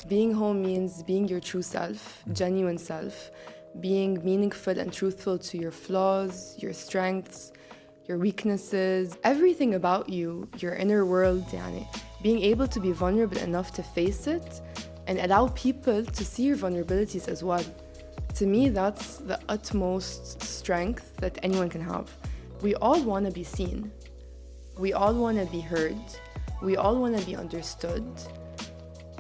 Being whole means being your true self, genuine self, being meaningful and truthful to your flaws, your strengths, your weaknesses, everything about you, your inner world, يعني. Being able to be vulnerable enough to face it and allow people to see your vulnerabilities as well. To me, that's the utmost strength that anyone can have. We all want to be seen. We all want to be heard. We all want to be understood.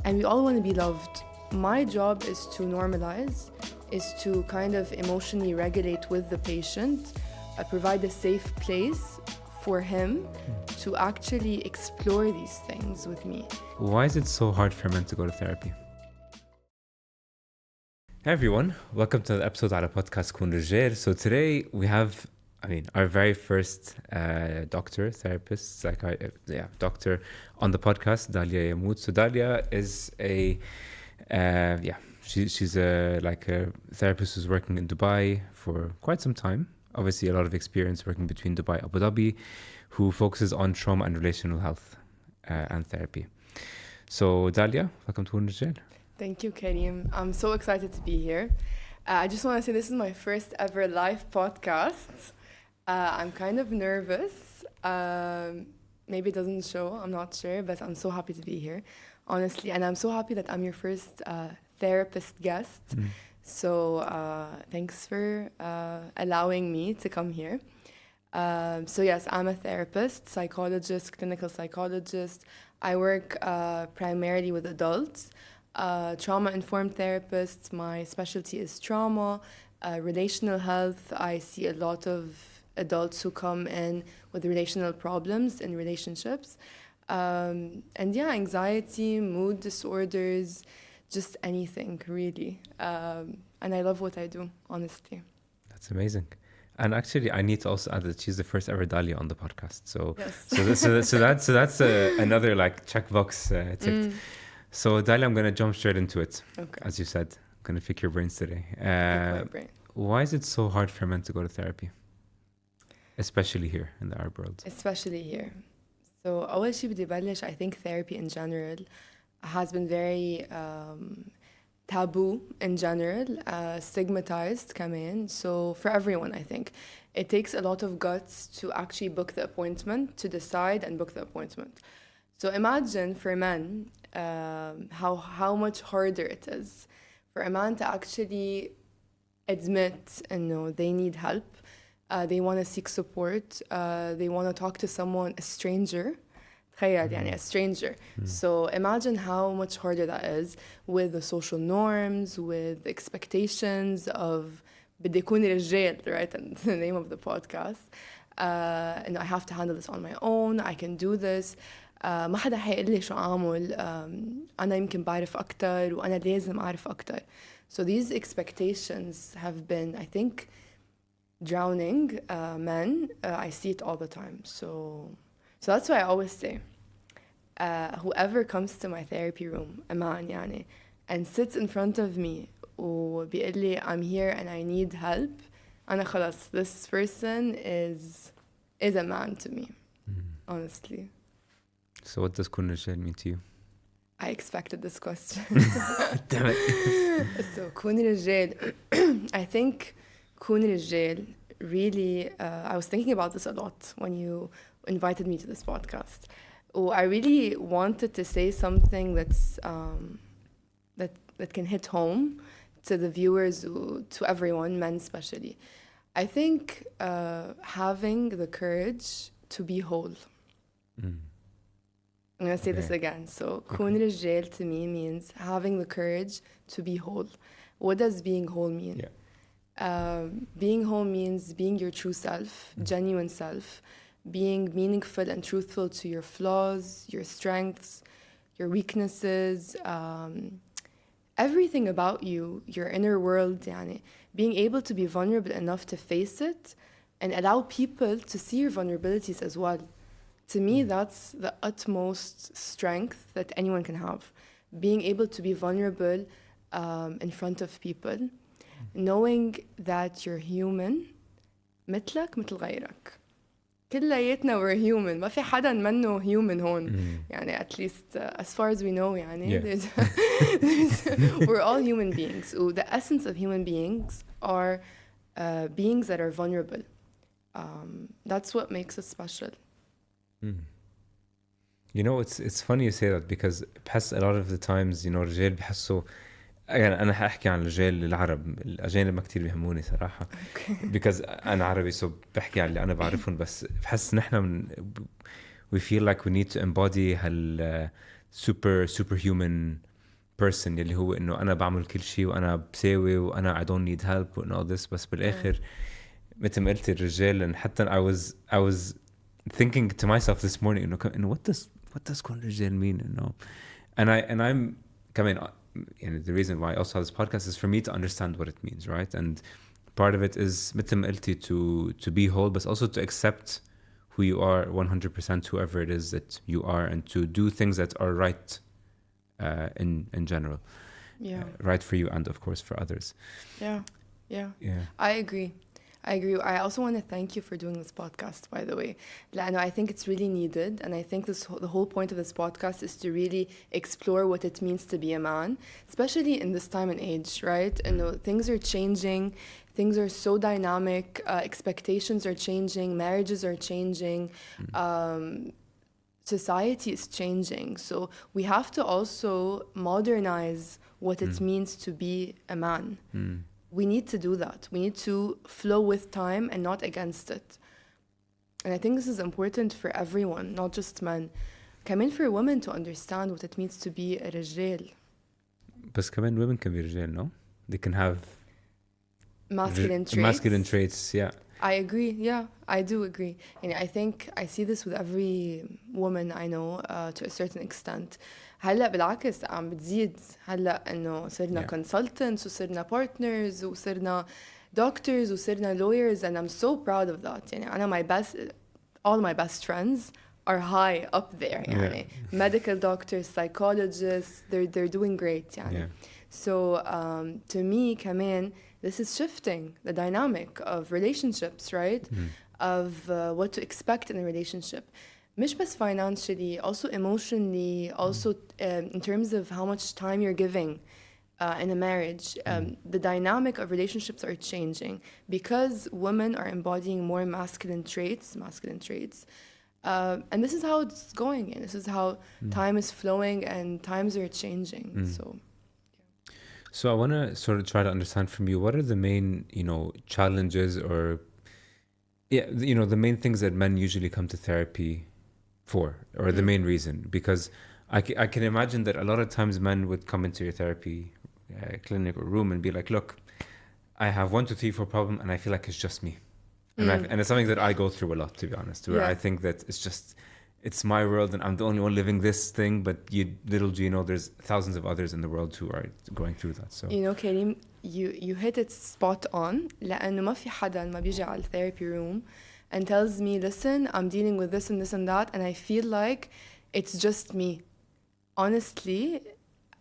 And we all want to be loved. My job is to normalize, is to kind of emotionally regulate with the patient, provide a safe place for him to actually explore these things with me. Why is it so hard for men to go to therapy? Hey everyone, welcome to the episode of the podcast Koon Rijjeil. So today we have, our very first doctor, therapist, doctor on the podcast, Dahlia Yamout. So Dalia is she's a therapist who's working in Dubai for quite some time. Obviously, a lot of experience working between Dubai and Abu Dhabi, who focuses on trauma and relational health and therapy. So Dalia, welcome to Koon Rijjeil. Thank you, Karim. I'm so excited to be here. I just want to say this is my first ever live podcast. I'm kind of nervous. Maybe it doesn't show, I'm not sure, but I'm so happy to be here, honestly. And I'm so happy that I'm your first therapist guest. So thanks for allowing me to come here. So yes, I'm a therapist, psychologist, clinical psychologist. I work primarily with adults. Trauma-informed therapist. My specialty is trauma, relational health. I see a lot of adults who come in with relational problems in relationships. Anxiety, mood disorders, just anything, really. And I love what I do, honestly. That's amazing. And actually, I need to also add that she's the first ever Dalia on the podcast. So, yes. so that's another checkbox ticked. So Dalia, I'm going to jump straight into it. Okay. As you said, I'm going to pick your brains today. Pick my brain. Why is it so hard for men to go to therapy? Especially here in the Arab world. Especially here. So أول شيء بدي بلش, I think therapy in general has been very taboo in general, stigmatized كمان. So for everyone, I think. It takes a lot of guts to actually book the appointment, to decide and book the appointment. So imagine for men how much harder it is for a man to actually admit they need help. They want to seek support. They want to talk to someone, a stranger. تخيل a stranger. So imagine how much harder that is with the social norms, with expectations of بدي أكون رجال, right? And the name of the podcast. And I have to handle this on my own. I can do this. ما حدا حيقول لي شو أعمل. أنا يمكن بعرف أكتر وأنا لازم أعرف أكتر. So these expectations have been, I think, drowning men. I see it all the time. So that's why I always say, whoever comes to my therapy room, a man and sits in front of me وبيقول لي I'm here and I need help, أنا خلاص, this person is a man to me, honestly. So what does Koon Rijjeil mean to you? I expected this question. Damn it. So Koon Rijjeil, I think Koon Rijjeil really, I was thinking about this a lot when you invited me to this podcast. I really wanted to say something that's that can hit home to the viewers, to everyone, men especially. I think having the courage to be whole. I'm going to say this again. So Koon Rijjeil to me means having the courage to be whole. What does being whole mean? Being whole means being your true self, genuine self, being meaningful and truthful to your flaws, your strengths, your weaknesses, everything about you, your inner world, يعني. Being able to be vulnerable enough to face it and allow people to see your vulnerabilities as well. To me, that's the utmost strength that anyone can have. Being able to be vulnerable in front of people, knowing that you're human, مثلك مثل غيرك. كلياتنا we're human ما في حدا منه human هون يعني at least as far as we know يعني we're all human beings. The essence of human beings are beings that are vulnerable. That's what makes us special. You know, it's funny you say that because بحس a lot of the times, you know, الرجال بحسوا يعني أنا حأحكي عن الرجال العرب الأجانب ما كتير بيهموني صراحة because أنا عربي so بحكي عن اللي أنا بعرفهم بس بحس نحن من we feel like we need to embody هال superhuman person اللي هو إنه أنا بعمل كل شيء وأنا بساوي وأنا I don't need help and all this بس بالآخر مثل ما قلت الرجال حتى I was thinking to myself this morning إنه what does كون رجال mean you know and I'm كمان يعني the reason why I also have this podcast is for me to understand what it means right and part of it is مثل ما قلتي to be whole but also to accept who you are 100% whoever it is that you are and to do things that are right in general right for you and of course for others yeah I agree. I also want to thank you for doing this podcast, by the way. I think it's really needed, and I think the whole point of this podcast is to really explore what it means to be a man, especially in this time and age, right? And things are changing, things are so dynamic, expectations are changing, marriages are changing, society is changing. So we have to also modernize what it means to be a man. We need to do that. We need to flow with time and not against it. And I think this is important for everyone, not just men. كمان for women to understand what it means to be a رجال. بس كمان women can be رجال, no? They can have masculine traits, yeah. I agree, yeah, I do agree. And I think I see this with every woman I know to a certain extent. هلا بالعكس عم بتزيد هلا انه صرنا consultants وصرنا partners وصرنا doctors وصرنا lawyers and I'm so proud of that. يعني أنا all my best friends are high up there يعني medical doctors, psychologists, they're doing great يعني. So to me كمان this is shifting the dynamic of relationships, right? Of what to expect in a relationship. مش بس financially, also emotionally, also in terms of how much time you're giving in a marriage. The dynamic of relationships are changing because women are embodying more masculine traits. And this is how it's going. And this is how time is flowing and times are changing. So I want to sort of try to understand from you, what are the main, challenges or, the main things that men usually come to therapy for, or the main reason? Because I can imagine that a lot of times men would come into your therapy clinic or room and be like, look, I have 1, 2, 3, 4 problem and I feel like it's just me. And it's something that I go through a lot, to be honest, where I think that it's my world and I'm the only one living this thing, but little do you know, there's thousands of others in the world who are going through that. So Karim, you hit it spot on. لأنه ما في حدا ما بيجي على therapy room and tells me, listen, I'm dealing with this and this and that, and I feel like it's just me. Honestly,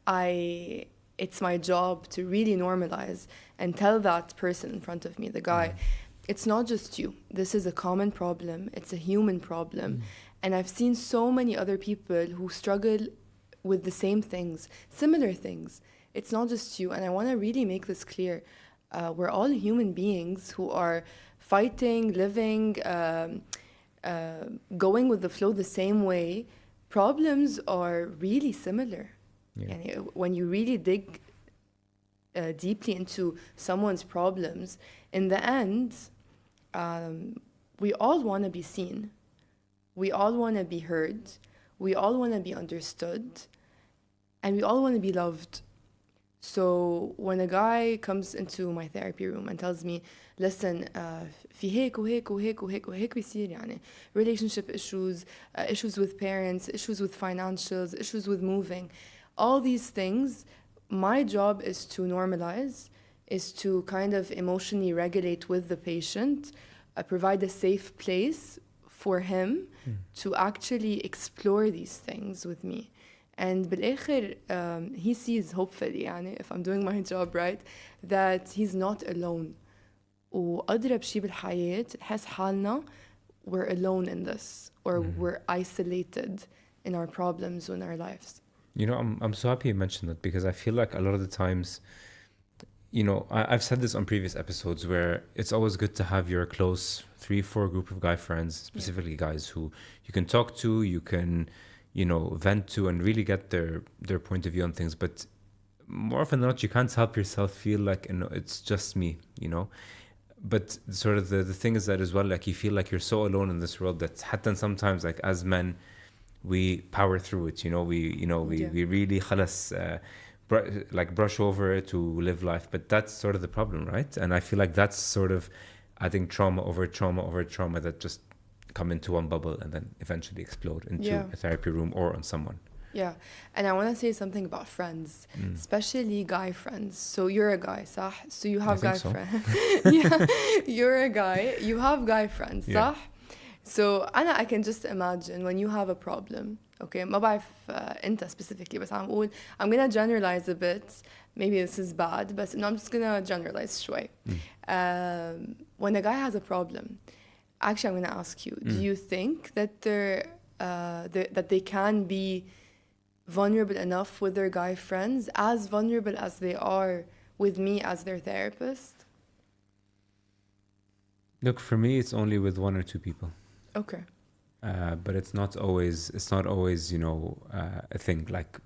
it's my job to really normalize and tell that person in front of me, the guy, it's not just you. This is a common problem. It's a human problem. And I've seen so many other people who struggle with the same things, similar things. It's not just you. And I want to really make this clear. We're all human beings who are fighting, living, going with the flow the same way. Problems are really similar. Yani, when you really dig deeply into someone's problems, in the end, we all want to be seen. We all want to be heard. We all want to be understood. And we all want to be loved. So when a guy comes into my therapy room and tells me, listen, في هيك وهيك وهيك وهيك وهيك بيصير يعني relationship issues, issues with parents, issues with financials, issues with moving, all these things, my job is to normalize, is to kind of emotionally regulate with the patient, provide a safe place for him to actually explore these things with me. And بالآخر, he sees, hopefully, يعني, if I'm doing my job right, that he's not alone. وأضرب شيء بالحياة نحس حالنا we're alone in this, or we're isolated in our problems or in our lives. You know, I'm so happy you mentioned that, because I feel like a lot of the times, you know, I've said this on previous episodes, where it's always good to have your close 3-4 group of guy friends, specifically guys who you can talk to, you can, you know, vent to, and really get their point of view on things. But more often than not, you can't help yourself feel like, you know, it's just me, you know. But sort of the thing is that as well, like, you feel like you're so alone in this world that happen sometimes, like, as men, we power through it, you know, we really khalas, like brush over it to live life. But that's sort of the problem, right? And I feel like that's sort of, I think, trauma over trauma that just come into one bubble and then eventually explode into a therapy room or on someone. Yeah, and I want to say something about friends, especially guy friends. So you're a guy, صح? So you have guy friends. Yeah, you're a guy, you have guy friends, صح? So I can just imagine when you have a problem. Okay, ما بعرف أنت specifically, بس عم أقول I'm gonna generalize a bit. Maybe this is bad, but no, I'm just gonna generalize شوي. When a guy has a problem, actually I'm gonna ask you, do you think that that they can be vulnerable enough with their guy friends, as vulnerable as they are with me as their therapist? Look, for me, it's only with 1 or 2 people. Okay. But it's not always, you know, a thing. Like,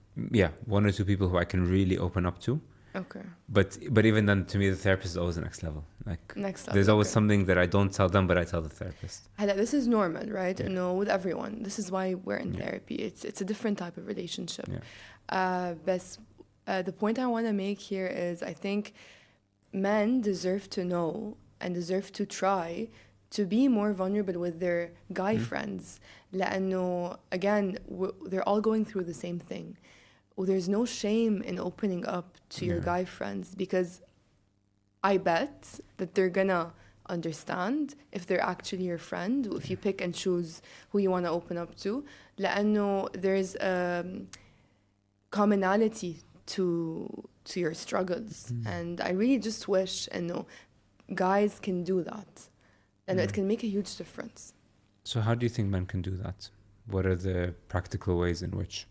1 or 2 people who I can really open up to. Okay. But even then, to me, the therapist is always the next level. Like, next level, there's always something that I don't tell them, but I tell the therapist. This is normal, right? You know, with everyone. This is why we're in therapy. It's a different type of relationship. But the point I want to make here is, I think men deserve to know and deserve to try to be more vulnerable with their guy friends. لأنه, again, they're all going through the same thing. There's no shame in opening up to your guy friends, because I bet that they're gonna understand if they're actually your friend, if you pick and choose who you want to open up to. لأنه there's commonality to your struggles. And I really just wish guys can do that. And it can make a huge difference. So how do you think men can do that? What are the practical ways in which,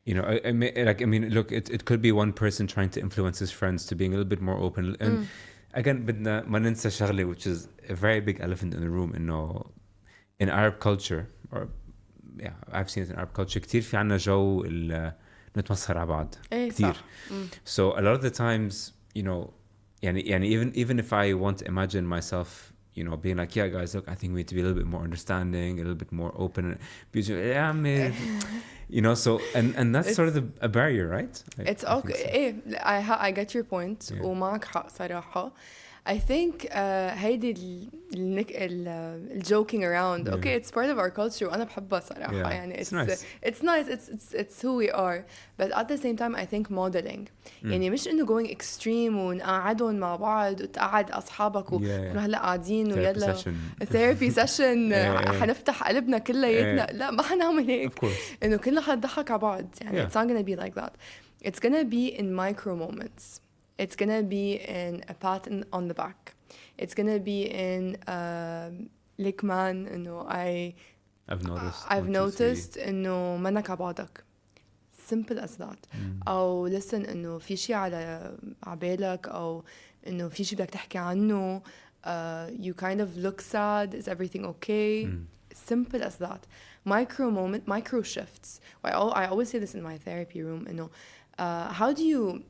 you know, I mean, look, it could be one person trying to influence his friends to being a little bit more open. And again, بدنا ما ننسى شغلة, which is a very big elephant in the room, إنه in Arab culture, or I've seen it in Arab culture, كتير في عنا جو نتمسخر على بعض كتير. So a lot of the times, you know, يعني even if I want to imagine myself, you know, being like, yeah, guys, look, I think we need to be a little bit more understanding, a little bit more open. You know, so, and that's sort of a barrier, right? It's okay. I get your point. ومعك حق صراحة. I think هيدي ال joking around. Okay, it's part of our culture. وأنا بحبها صراحة. يعني it's nice. It's nice. It's who we are. But at the same time, I think modeling. يعني مش إنه going extreme ونقعدهم مع بعض وتقعد أصحابك ونحن هلا قاعدين ويلا therapy session حنفتح قلبنا كلياتنا. لا ما حنعمل هيك. إنه كلنا حنضحك على بعض. يعني it's not gonna be like that. It's gonna be in micro moments. It's gonna be in a pat on the back. It's gonna be in like, man, I've noticed إنه منك عبادك. Simple as that. أو listen إنه في شيء على عبالك أو إنه في شيء بدك تحكي عنه. You kind of look sad. Is everything okay? Simple as that. Micro shifts. I always say this in my therapy room. إنه how do you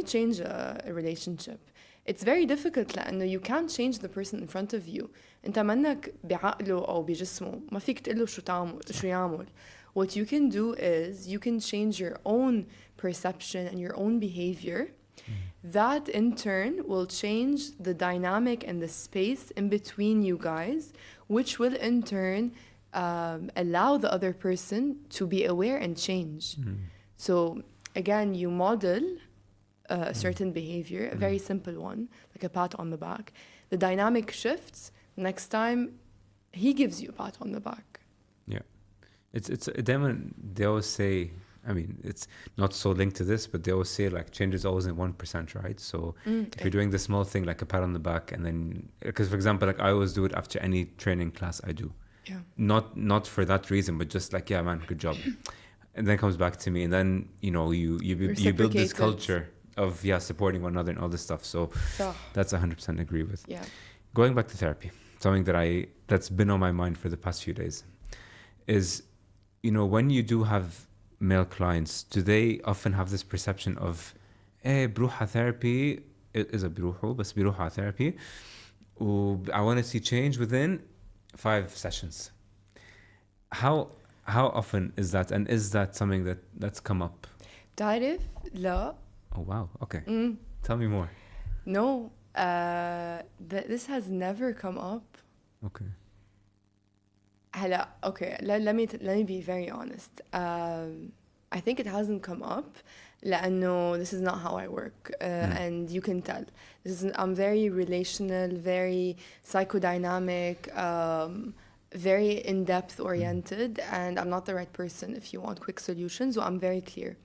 change a relationship? It's very difficult لأنه you can't change the person in front of you. أنت منك بعقله أو بجسمه ما فيك تقله شو يعمل. What you can do is you can change your own perception and your own behavior. That in turn will change the dynamic and the space in between you guys, which will in turn allow the other person to be aware and change. So again, you model a certain behavior, a very simple one, like a pat on the back. The dynamic shifts. Next time, he gives you a pat on the back. Yeah. It's they always say, I mean, it's not so linked to this, but they always say, like, change is always in 1%, right? So if you're doing the small thing, like a pat on the back, and then, because, for example, like, I always do it after any training class I do. Yeah. Not for that reason, but just like, yeah, man, good job. And then comes back to me, and then you build this Reciprocated. culture of supporting one another and all this stuff. So صح. that's 100% agree with. Yeah. Going back to therapy, something that's been on my mind for the past few days is, when you do have male clients, do they often have this perception of بروح على therapy إذا بيروحوا بس بيروحوا على therapy I want to see change within 5 sessions. How often is that, and is that something that's come up? تعرف لا. Oh wow, okay. Tell me more. No, this has never come up. Okay. هلا, okay, let me be very honest. I think it hasn't come up لأنه this is not how I work, and you can tell. I'm very relational, very psychodynamic, very in-depth oriented, and I'm not the right person if you want quick solutions. So I'm very clear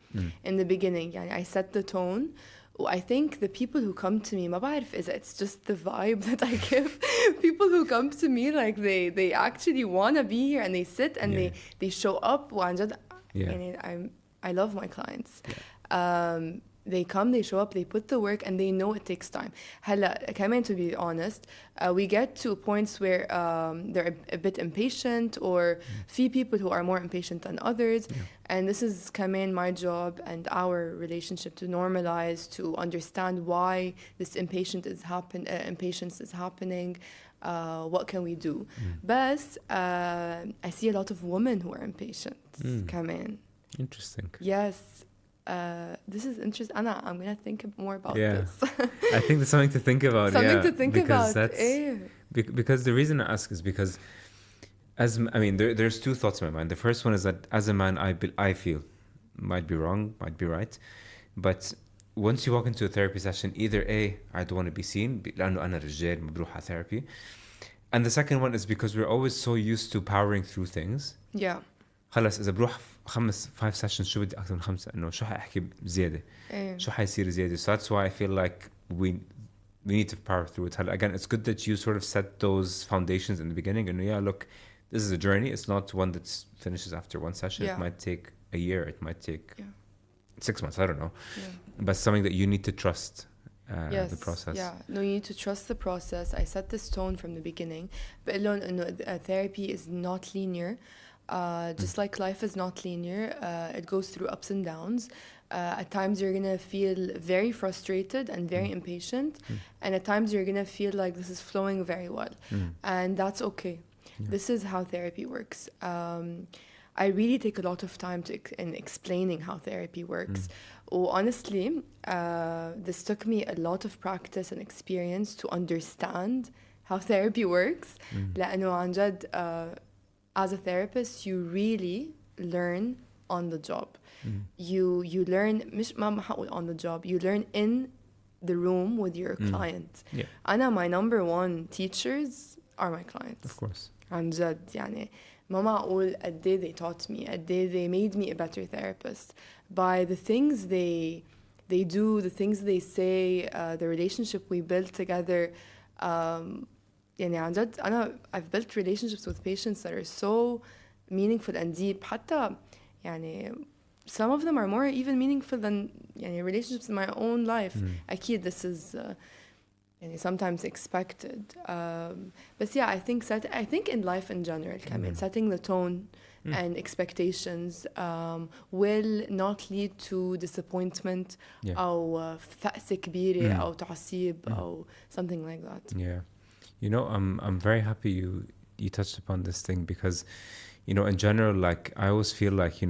in the beginning. يعني I set the tone. I think the people who come to me, ما بعرف إذا it's just the vibe that I give. People who come to me, like they actually want to be here and they sit and they show up. وعن جد, يعني I love my clients. They come, they show up, they put the work, and they know it takes time. هلا, كمان, to be honest, we get to points where they're a bit impatient, or few people who are more impatient than others. And this is كمان my job and our relationship to normalize, to understand why this impatience is happening. What can we do? But I see a lot of women who are impatient. كمان. Interesting. Yes. This is interesting. I'm going to think more about this. I think there's something to think about. Something to think about. Because the reason I ask is because, there's two thoughts in my mind. The first one is that as a man, I feel, might be wrong, might be right, but once you walk into a therapy session, either I don't want to be seen لأنه أنا رجال بروح على therapy, and the second one is because we're always so used to powering through things. Yeah. خلاص إذا بروح 5 sessions شو بدي أكثر من 5 إنه شو حأحكي زيادة شو حيصير زيادة. So that's why I feel like we need to power through it. Again, it's good that you sort of set those foundations in the beginning and look, this is a journey. It's not one that finishes after one session. It might take a year, it might take 6 months, I don't know, but something that you need to trust the process. No, you need to trust the process. I set this tone from the beginning, but therapy is not linear. Just like life is not linear, it goes through ups and downs. At times you're going to feel very frustrated and very impatient, and at times you're going to feel like this is flowing very well, and that's okay. This is how therapy works. I really take a lot of time in explaining how therapy works. Honestly, this took me a lot of practice and experience to understand how therapy works. لأنه عن جد, as a therapist, you really learn on the job. You learn, مش ما حقول on the job, you learn in the room with your client. My number one teachers are my clients. Of course. عن جد, يعني ما معقول قد ايه they taught me, قد ايه they made me a better therapist by the things they do, the things they say, the relationship we build together. يعني عن جد I've built relationships with patients that are so meaningful and deep. حتى يعني some of them are more even meaningful than يعني relationships in my own life. أكيد this is يعني sometimes expected. But I think in life in general, setting the tone and expectations will not lead to disappointment أو فأس كبيرة أو تعصيب أو something like that. I'm very happy you touched upon this thing because, in general, like I always feel like,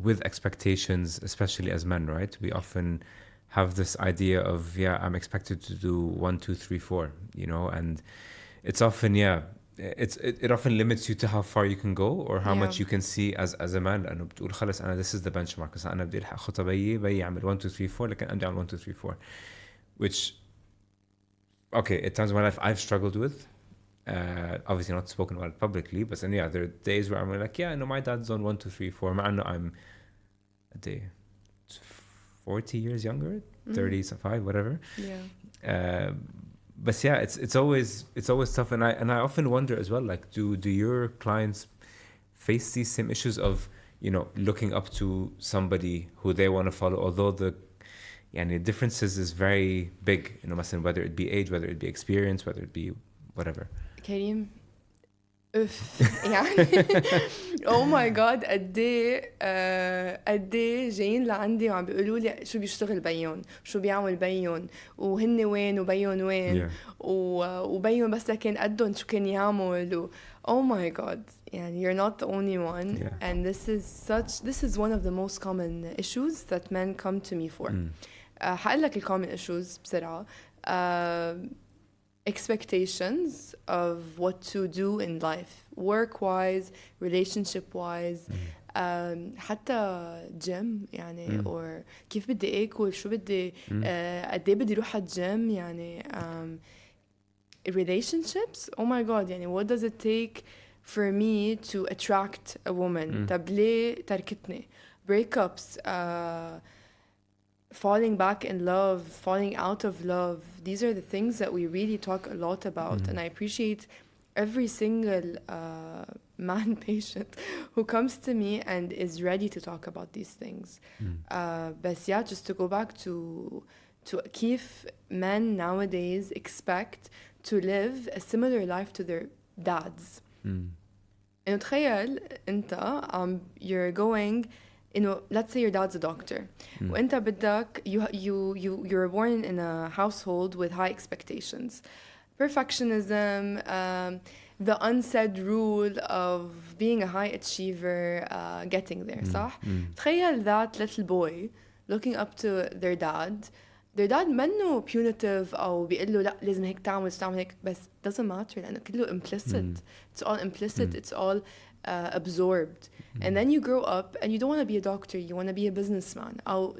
with expectations, especially as men, right? We often have this idea of, I'm expected to do 1, 2, 3, 4, and it's often, it often limits you to how far you can go or how much you can see as a man. لأنه بتقول خلص أنا this is the benchmark. بس أنا بدي ألحق خطة بيي يعمل 1, 2, 3, 4 لكن أنا بدي أعمل 1, 2, 3, 4, which, okay, at times in my life I've struggled with. Obviously not spoken about it publicly, but then there are days where I'm like, my dad's on 1, 2, 3, 4. I'm a day 40 years younger, 35, whatever. but yeah, it's always tough, and I often wonder as well, like, do your clients face these same issues of, looking up to somebody who they want to follow, although the differences is very big, مثلا whether it be age, whether it be experience, whether it be whatever. كريم اف يعني او ماي جاد قد ايه جايين لعندي وعم بيقولوا لي شو بيشتغل بيون، شو بيعمل بيون، وهن وين وبيون وين، وبيون بس لكن قدهم شو كان يعمل oh my god يعني you're not the only one. And this is one of the most common issues that men come to me for. هقول لك common issues بسرعة. Expectations of what to do in life, work-wise, relationship-wise, حتى gym يعني or كيف بدي آكل، شو بدي قد إيه بدي روح على الجيم يعني relationships. Oh my god يعني what does it take for me to attract a woman. طب ليه تركتني، breakups, falling back in love, falling out of love. These are the things that we really talk a lot about. And I appreciate every single man patient who comes to me and is ready to talk about these things. But yeah, just to go back to كيف men nowadays expect to live a similar life to their dads. إنه تخيل أنت you're going, let's say your dad's a doctor. وأنت بدك you're born in a household with high expectations, perfectionism, the unsaid rule of being a high achiever, getting there. صح؟ تخيل that little boy looking up to their dad منه punitive أو بيقول له لا لازم هيك تعمل هيك، بس doesn't matter لأنه كله implicit. It's all implicit. It's all absorbed. And then you grow up and you don't want to be a doctor, you want to be a businessman, or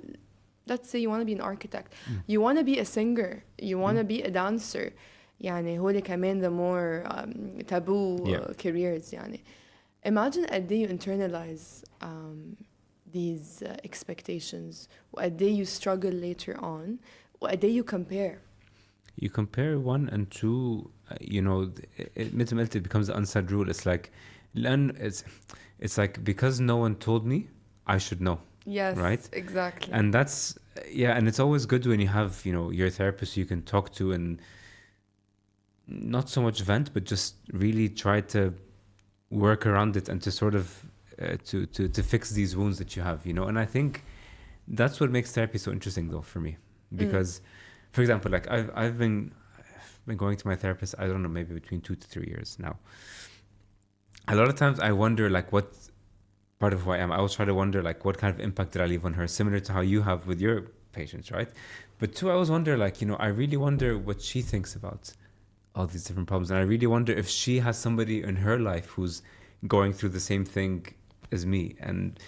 let's say you want to be an architect, you want to be a singer, you want to be a dancer. يعني هول كمان the more taboo careers. يعني imagine قد ايه you internalize these expectations وقد ايه you struggle later on وقد ايه you compare one and two. مثل ما قلت, it becomes the unsaid rule. It's like it's like because no one told me, I should know. Yes, right, exactly. And that's and it's always good when you have your therapist you can talk to and not so much vent, but just really try to work around it and to sort of to fix these wounds that you have, and I think that's what makes therapy so interesting though for me, because for example, like I've been going to my therapist, I don't know, maybe between 2 to 3 years now. A lot of times I wonder like what part of who I am. I always try to wonder like what kind of impact did I leave on her, similar to how you have with your patients, right? But two, I always wonder like, I really wonder what she thinks about all these different problems, and I really wonder if she has somebody in her life who's going through the same thing as me. And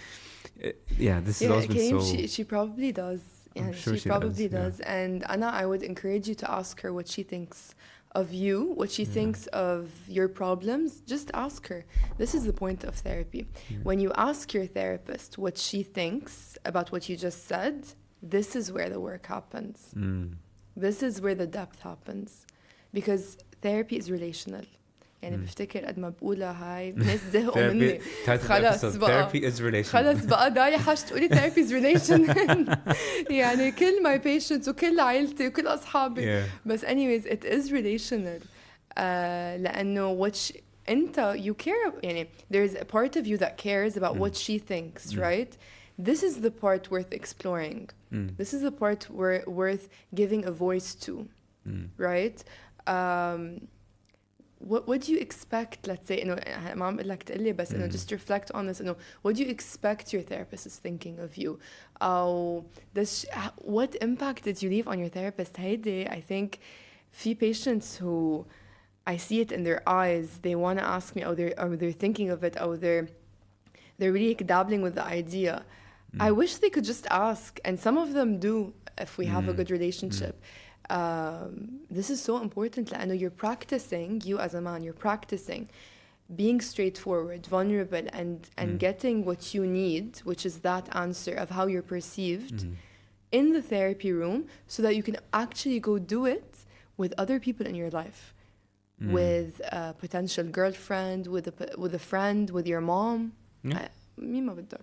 this has always been so... she probably does. I'm sure she probably does. And Anna, I would encourage you to ask her what she thinks of you, what she thinks of your problems. Just ask her. This is the point of therapy. When you ask your therapist what she thinks about what you just said, this is where the work happens. This is where the depth happens. Because therapy is relational. يعني بفتكر قد ما بقولها هاي الناس زهقوا مني. خلاص بقى therapy is relational. خلاص بقى داليا حاجة تقولي therapy is relational. يعني كل my patients وكل عائلتي وكل أصحابي. بس anyways it is relational. لأنه أنت you care, يعني there's a part of you that cares about what she thinks, right? This is the part worth exploring. This is the part worth giving a voice to, right? What do you expect, let's say, ما عم بقول لك تقلي بس just reflect on this, what do you expect your therapist is thinking of you? What impact did you leave on your therapist? هيدي I think في patients who I see it in their eyes, they want to ask me, or they're thinking of it, or they're really dabbling with the idea. I wish they could just ask, and some of them do if we have a good relationship. This is so important لأنه you're practicing, you as a man, you're practicing being straightforward, vulnerable, and getting what you need, which is that answer of how you're perceived in the therapy room, so that you can actually go do it with other people in your life, with a potential girlfriend, with a friend, with your mom. Yeah. مين ما بدها.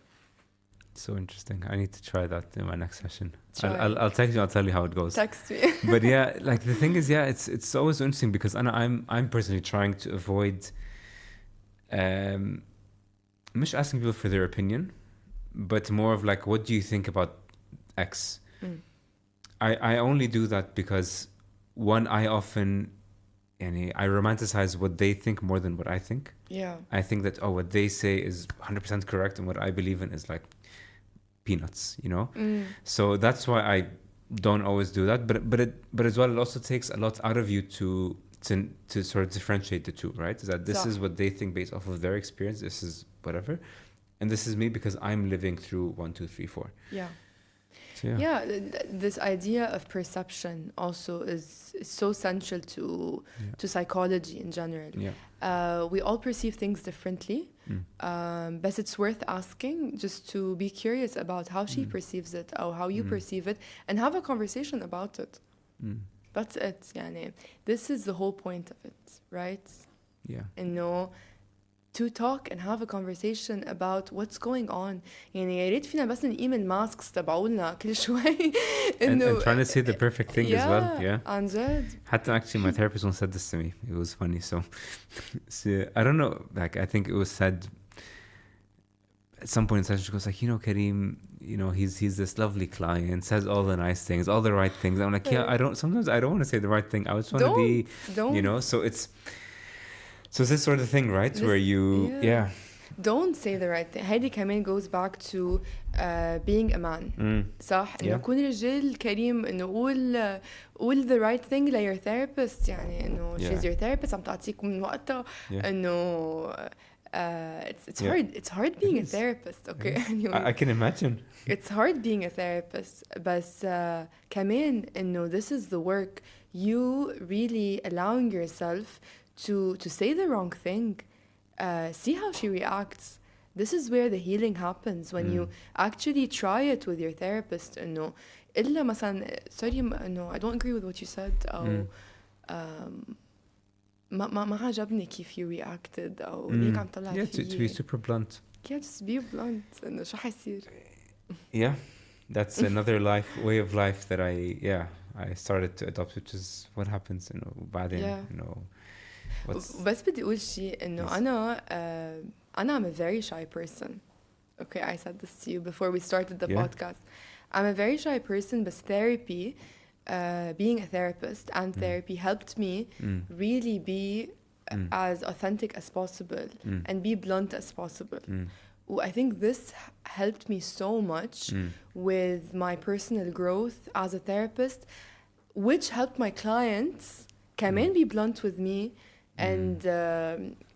So interesting. I need to try that in my next session. Try I'll text you. I'll tell you how it goes. Text me. But yeah, like the thing is, yeah, it's always interesting because I'm personally trying to avoid مش asking people for their opinion, but more of like, what do you think about X? I only do that because one, I often I romanticize what they think more than what I think. Yeah. I think that what they say is 100% correct and what I believe in is like peanuts, So that's why I don't always do that, but as well, it also takes a lot out of you to sort of differentiate the two, right? Is that this is what they think based off of their experience, this is whatever, and this is me because I'm living through 1, 2, 3, 4. Yeah. So, this idea of perception also is so central to psychology in general. We all perceive things differently, but it's worth asking just to be curious about how she perceives it or how you perceive it, and have a conversation about it. That's it. This is the whole point of it, right? Yeah. To talk and have a conversation about what's going on. يا ريت فينا بس نقيم الماسكس تبعولنا كل شوي and trying to say the perfect thing as well. Yeah. عن جد. حتى actually my therapist once said this to me. It was funny. So I don't know. Like I think it was said at some point in the session. She goes like, Karim, he's this lovely client, says all the nice things, all the right things. I'm like, sometimes I don't want to say the right thing. I just want to be, So it's this sort of thing, right? Where you, Don't say the right thing. هيدي كمان goes back to being a man. صح؟ إنه كون رجل كريم، إنه قول the right thing to your therapist. إنه she's your therapist، عم تعطيك من وقتها. إنه it's hard being a therapist. Okay. I can imagine. It's hard being a therapist. بس كمان إنه this is the work. You really allowing yourself to say the wrong thing, see how she reacts. This is where the healing happens, when you actually try it with your therapist. إنه إلا مثلا sorry إنه I don't agree with what you said أو ما عجبني كيف you reacted أو ليك عم طلع فيي. To be super blunt. Yeah, just be blunt. إنه شو حيصير. Yeah, that's another way of life that I started to adopt, which is what happens, بعدين, بس بدي أقول شيء إنه أنا I'm a very shy person. Okay, I said this to you before we started the podcast. I'm a very shy person, but therapy, being a therapist and therapy helped me really be as authentic as possible and be blunt as possible. I think this helped me so much with my personal growth as a therapist, which helped my clients كمان be blunt with me and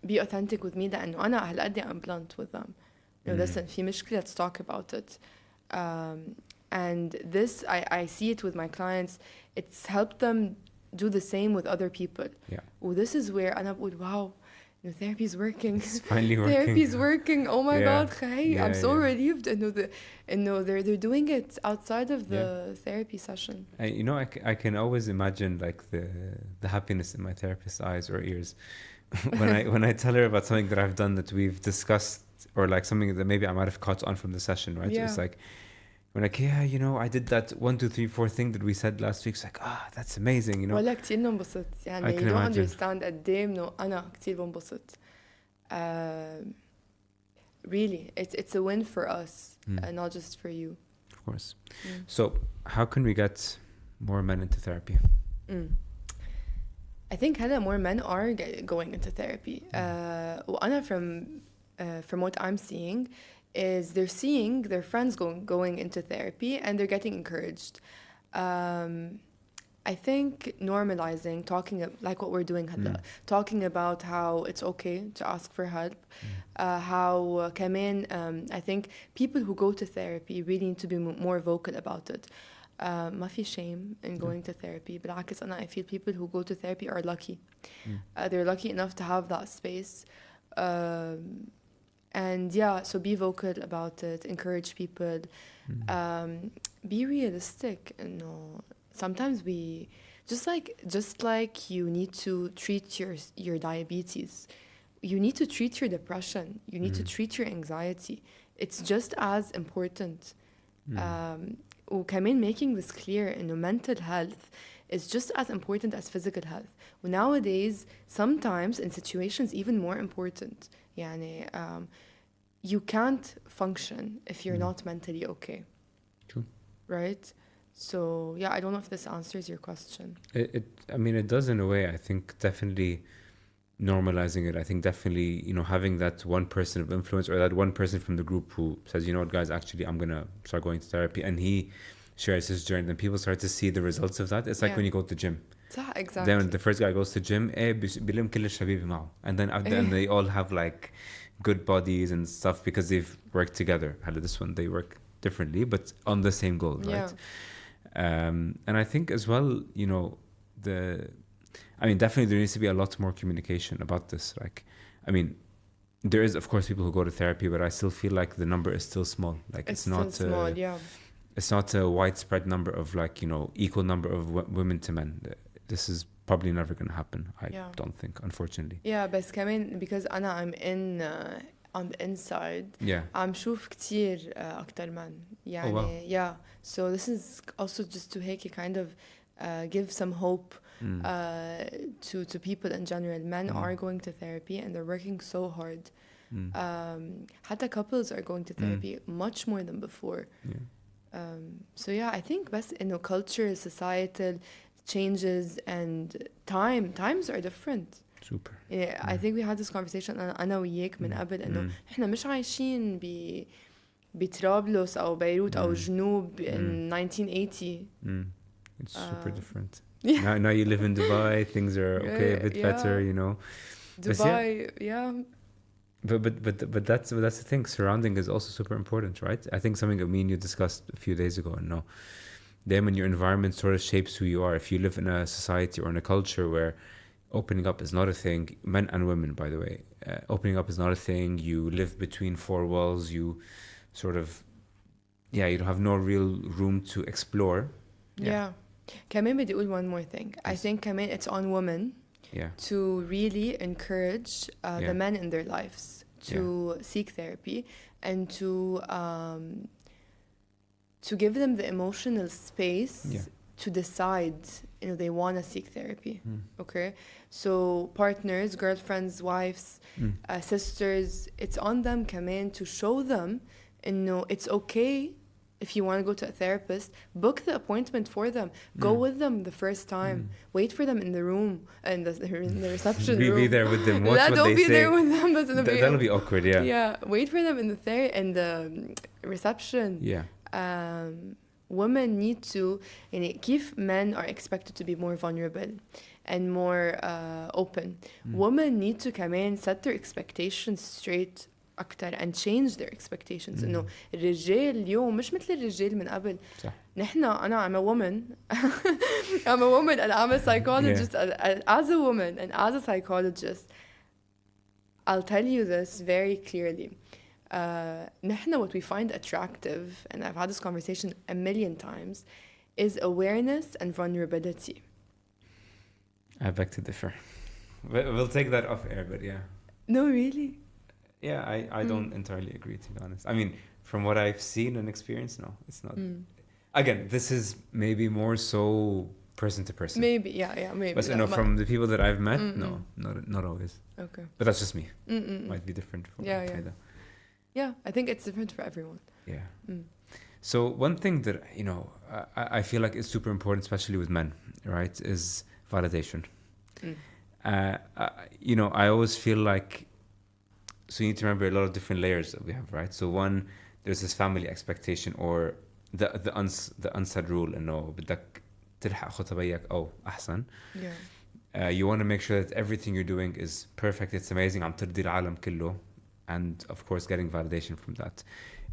be authentic with me. لأنه أنا هالقد I'm blunt with them. Listen, في مشكلة, let's talk about it. And this, I see it with my clients. It's helped them do the same with other people. This is where أنا بقول wow, therapy is working. It's finally working. Therapy is working. Oh my God, I'm so relieved. They're doing it outside of the therapy session. I can always imagine like the happiness in my therapist's eyes or ears when I tell her about something that I've done that we've discussed, or like something that maybe I might have caught on from the session, right? So it's like, we're like, I did that 1, 2, 3, 4 thing that we said last week. It's like, that's amazing, ولا كتير ننبسط. you don't understand قد إيه إنه أنا كتير بنبسط. Really, it's a win for us, not just for you. Of course. So how can we get more men into therapy? I think هلا more men are going into therapy. وأنا from what I'm seeing is they're seeing their friends going into therapy and they're getting encouraged. I think normalizing, talking like what we're doing هلا, talking about how it's okay to ask for help, how كمان I think people who go to therapy really need to be more vocal about it. ما في shame in going to therapy. بالعكس أنا I feel people who go to therapy are lucky. They're lucky enough to have that space. And so be vocal about it, encourage people, be realistic. Sometimes just like you need to treat your diabetes, you need to treat your depression, you need to treat your anxiety. It's just as important. وكمان making this clear إنه mental health is just as important as physical health. Nowadays, sometimes in situations even more important. يعني you can't function if you're not mentally okay. True. Right? So yeah, I don't know if this answers your question. I mean, it does in a way. I think definitely normalizing it. I think definitely, having that one person of influence or that one person from the group who says, you know what, guys, actually, I'm going to start going to therapy. And he shares his journey. Then people start to see the results of that. It's like when you go to the gym. Exactly. Then the first guy goes to the gym, بيلم كل الشباب معه. And then they all have like good bodies and stuff because they've worked together. This one, they work differently, but on the same goal, right? And I think as well, definitely there needs to be a lot more communication about this. Like, there is, of course, people who go to therapy, but I still feel like the number is still small. Like it's not small, it's not a widespread number of equal number of women to men. This is probably never going to happen. I don't think, unfortunately. Yeah, بس كمان because I'm in on the inside. عم شوف كتير أكتر من يعني. Oh, wow. Yeah. So this is also just to kind of give some hope to people in general. Men are going to therapy and they're working so hard. حتى couples are going to therapy much more than before. So yeah, I think بس إنه culture, societal changes and times are different. Super. Yeah, I think we had this conversation أنا وياك من قبل إنه إحنا مش عايشين بطرابلس أو بيروت أو جنوب in 1980. It's super different. Now you live in Dubai, things are okay, a bit better, Dubai, yeah. But that's the thing. Surrounding is also super important, right? I think something that me and you discussed a few days ago. And then when your environment sort of shapes who you are. If you live in a society or in a culture where opening up is not a thing, men and women, by the way, opening up is not a thing. You live between four walls. You sort of, you have no real room to explore. Yeah. كمان بدي أقول one more thing. I think كمان it's on women to really encourage the men in their lives to seek therapy and to give them the emotional space to decide, they want to seek therapy. Okay? So partners, girlfriends, wives, sisters, it's on them كمان to show them, it's okay. If you want to go to a therapist, book the appointment for them. Go with them the first time. Wait for them in the room, in the reception room. Be there with them. Watch what don't they be say. there with them. That'll be awkward, yeah. Yeah, wait for them in the reception. Yeah. Women need to, كيف men are expected to be more vulnerable and more open. Women need to كمان set their expectations straight أكتر and change their expectations. إنه الرجال اليوم مش مثل الرجال من قبل. صح. أنا I'm a woman. I'm a woman and I'm a psychologist. As a woman and as a psychologist, I'll tell you this very clearly. نحن what we find attractive, and I've had this conversation a million times, is awareness and vulnerability. I beg to differ. We'll take that off air, but yeah. No, really? Yeah, I don't entirely agree, to be honest. From what I've seen and experienced, no, it's not. Again, this is maybe more so person to person. Maybe, yeah, maybe. But from the people that I've met, no, not always. Okay. But that's just me. Might be different for Yeah, I think it's different for everyone. Yeah. So one thing that, I feel like is super important, especially with men, right, is validation. I always feel like, so you need to remember a lot of different layers that we have, right? So one, there's this family expectation or the unsaid rule, بدك تلحق خطبيك أو أحسن. You want to make sure that everything you're doing is perfect, it's amazing, عم ترضي العالم كله, and of course getting validation from that.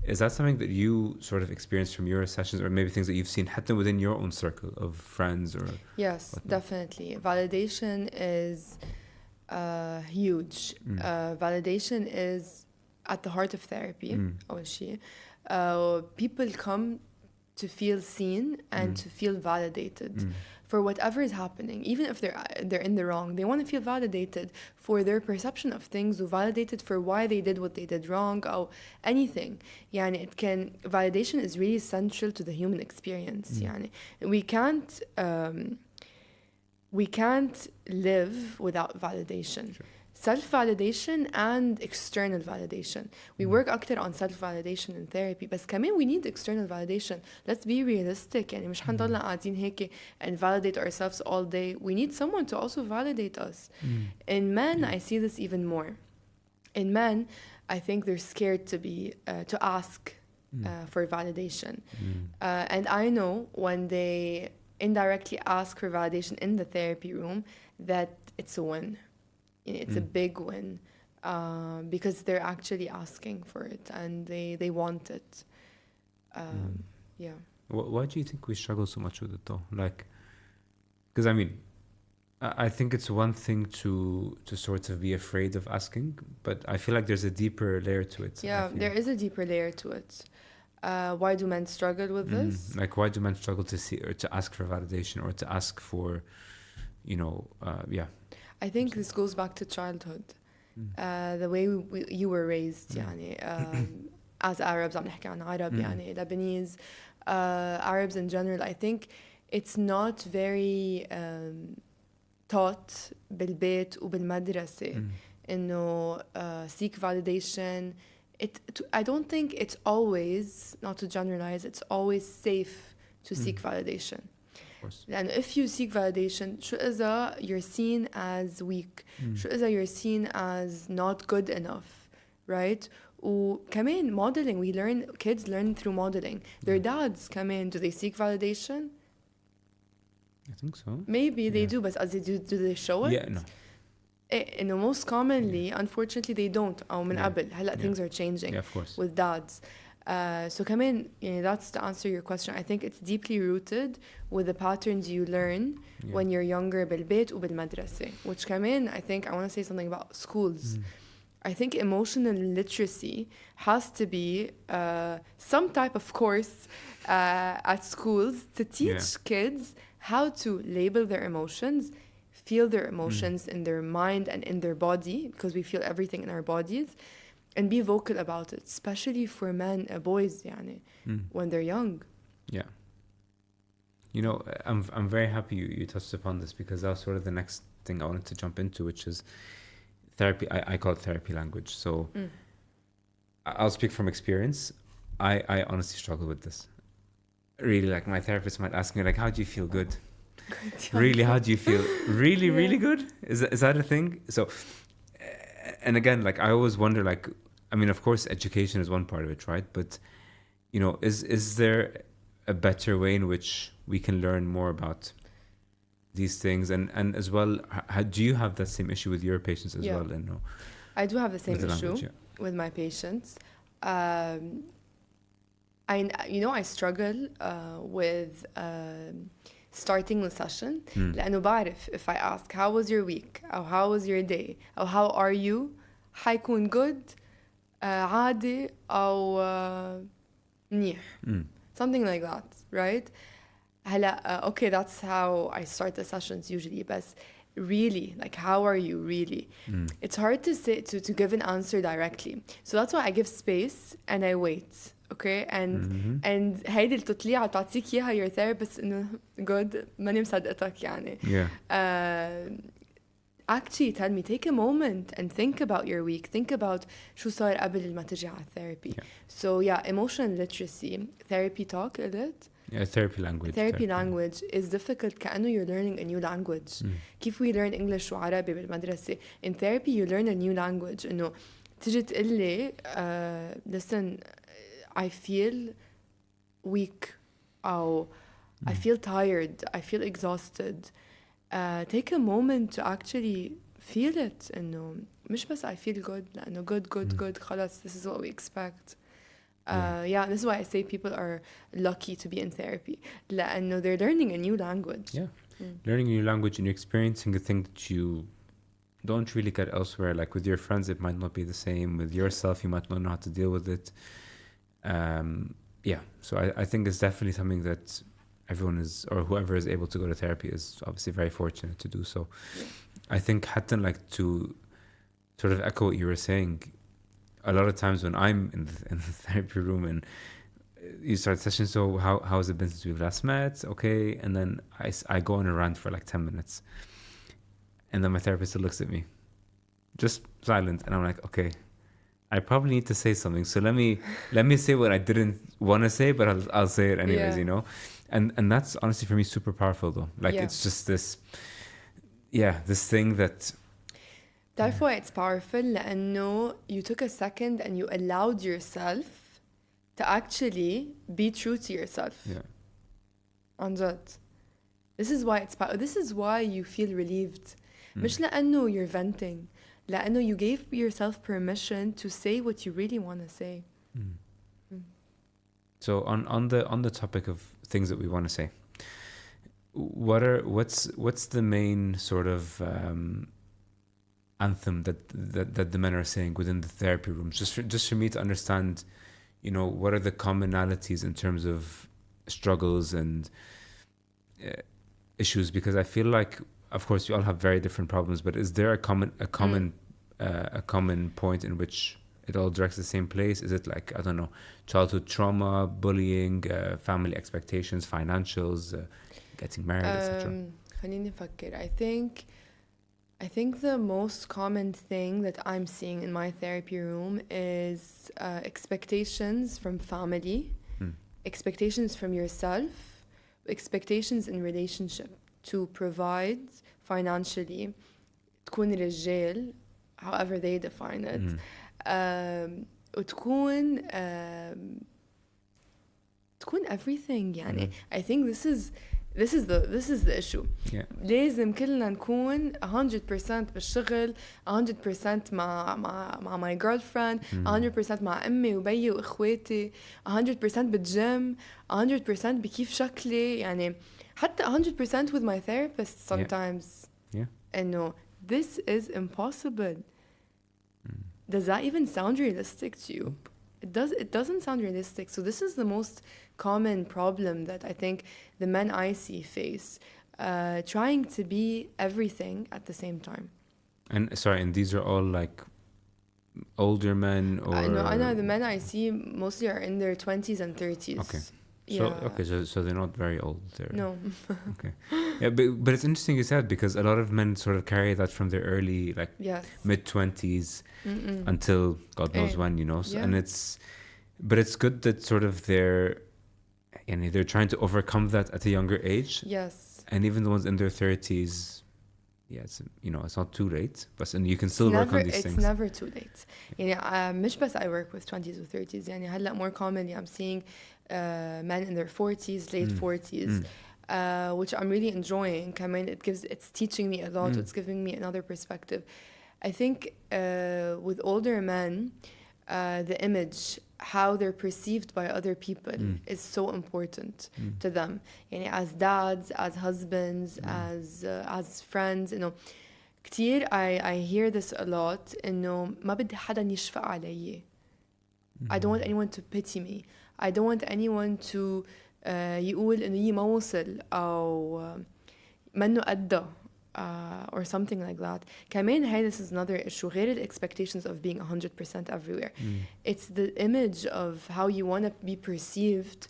Is that something that you sort of experienced from your sessions, or maybe things that you've seen happen within your own circle of friends or? Yes, definitely. Validation is huge. Validation is at the heart of therapy. أول شيء. People come to feel seen and to feel validated for whatever is happening. Even if they're in the wrong, they want to feel validated for their perception of things, or validated for why they did what they did wrong, or anything. يعني validation is really central to the human experience. يعني we can't live without validation. Sure. Self-validation and external validation. We work أكتر on self-validation in therapy, بس كمان we need external validation. Let's be realistic. يعني مش حنضلنا قاعدين هيك and validate ourselves all day. We need someone to also validate us. In men, I see this even more. In men, I think they're scared to ask for validation. And I know when they indirectly ask for validation in the therapy room that it's a win. It's a big win because they're actually asking for it and they want it. Yeah. Why do you think we struggle so much with it though? Like, because I mean, I think it's one thing to sort of be afraid of asking, but I feel like there's a deeper layer to it. Yeah, there is a deeper layer to it. Why do men struggle with this? Like, why do men struggle to see or to ask for validation or to ask for, I think this goes back to childhood. The way you were raised يعني as Arabs عم نحكي عن عرب يعني Lebanese Arabs in general. I think it's not very taught بالبيت وبالمدرسة إنه seek validation. I don't think it's always, not to generalize, it's always safe to seek validation. And if you seek validation, شو إذا you're seen as weak, شو إذا you're seen as not good enough, right? وكمان modeling, kids learn through modeling. Their dads كمان, do they seek validation? I think so. Maybe they do, but as they do they show it? Yeah, no. You know, most commonly, unfortunately, they don't. أو من قبل. هلا things are changing of course. with dads. So كمان, that's to answer your question. I think it's deeply rooted with the patterns you learn when you're younger بالبيت وبالمدرسة. Which كمان, I think I want to say something about schools. I think emotional literacy has to be some type of course at schools to teach kids how to label their emotions, feel their emotions in their mind and in their body, because we feel everything in our bodies, and be vocal about it, especially for men, boys, يعني, when they're young. Yeah. You know, I'm very happy you touched upon this, because that was sort of the next thing I wanted to jump into, which is therapy. I call it therapy language. So I'll speak from experience. I honestly struggle with this. Really, like, my therapist might ask me, like, how do you feel good? Really, how do you feel? Really, really good? Is that a thing? So, and again, like, I always wonder, like, I mean, of course, education is one part of it, right? But, you know, is there a better way in which we can learn more about these things? And as well, do you have that same issue with your patients as well? And no, I do have the same issue with my patients. I struggle with starting the session لأنه بعرف if I ask how was your week أو how was your day أو how are you حيكون good عادي أو منيح something like that, right? هلا okay, that's how I start the sessions usually, but really, like, how are you really? It's hard to say to give an answer directly, so that's why I give space and I wait. Okay, and هيدي التطليعة تعطيك إياها your therapist إنه good ماني مصدقتك يعني. Actually tell me, take a moment and think about your week. Think about شو صار قبل ما تجي على therapy. So emotional literacy, therapy talk, is it? Yeah, therapy language. Therapy language is difficult كأنه you're learning a new language. كيف we learn English وعربي بالمدرسة. In therapy you learn a new language. إنه تجي تقلي listen, I feel weak or I feel tired, I feel exhausted. Take a moment to actually feel it. إنه مش بس I feel good لأنه good خلاص, this is what we expect. This is why I say people are lucky to be in therapy لأنه they're learning a new language. Learning a new language and you're experiencing a thing that you don't really get elsewhere. Like with your friends it might not be the same. With yourself you might not know how to deal with it. yeah, so I think it's definitely something that everyone is, or whoever is able to go to therapy is obviously very fortunate to do so. Yeah. I think hatta like to sort of echo what you were saying, a lot of times when I'm in the therapy room and you start session, so how has it been since we last met? Okay, and then I go on a rant for like 10 minutes, and then my therapist looks at me, just silent, and I'm like, okay, I probably need to say something. So let me say what I didn't want to say, but I'll say it anyways, Yeah. you know, and that's honestly for me super powerful though. Like Yeah. it's just this, this thing that. تعرف why it's powerful لأنه you took a second and you allowed yourself to actually be true to yourself. Yeah. عن جد. This is why it's powerful. This is why you feel relieved. Mm. مش لأنه you're venting. لأنه you gave yourself permission to say what you really want to say. Mm. Mm. So on the topic of things that we want to say, what's the main sort of anthem that the men are saying within the therapy rooms, just for me to understand, you know, what are the commonalities in terms of struggles and issues, because I feel like, of course, we all have very different problems, but is there a common point in which it all directs the same place? Is it like, I don't know, childhood trauma, bullying, family expectations, financials, getting married, etc.? خليني أفكر. I think the most common thing that I'm seeing in my therapy room is expectations from family, expectations from yourself, expectations in relationship to provide financially, تكون رجال, however they define it, وتكون تكون everything يعني. I think this is the issue. Yeah. لازم كلنا نكون 100% بالشغل, 100% مع my girlfriend, 100% مع أمي وبيي وإخواتي, 100% بالجيم, 100% بكيف شكلي, يعني حتى 100% with my therapist sometimes. Yeah. إنه this is impossible. Does that even sound realistic to you? It doesn't sound realistic. So this is the most common problem that I think the men I see face, trying to be everything at the same time. And these are all like older men, or I know the men I see mostly are in their 20s and 30s. Okay. Yeah. So they're not very old. No. Okay. Yeah, but it's interesting you said, because a lot of men sort of carry that from their early, like Yes. mid-20s until God knows when, you know. So, Yeah. and but it's good that sort of they're trying to overcome that at a younger age. Yes. And even the ones in their 30s, it's it's not too late, but and you can still work on these things. It's never too late. يعني مش بس I work with 20s or 30s. يعني هلا more commonly I'm seeing men in their 40s, late 40s, which I'm really enjoying. I mean, it's teaching me a lot. It's giving me another perspective. I think with older men, the image, how they're perceived by other people is so important to them. يعني as dads, as husbands, as friends, كتير I hear this a lot, إنه ما بدي حدا يشفق علي. I don't want anyone to pity me. I don't want anyone to يقول إنه يي ما وصل أو منه قده or something like that. كمان this is another issue, غير the expectations of being 100% everywhere. It's the image of how you want to be perceived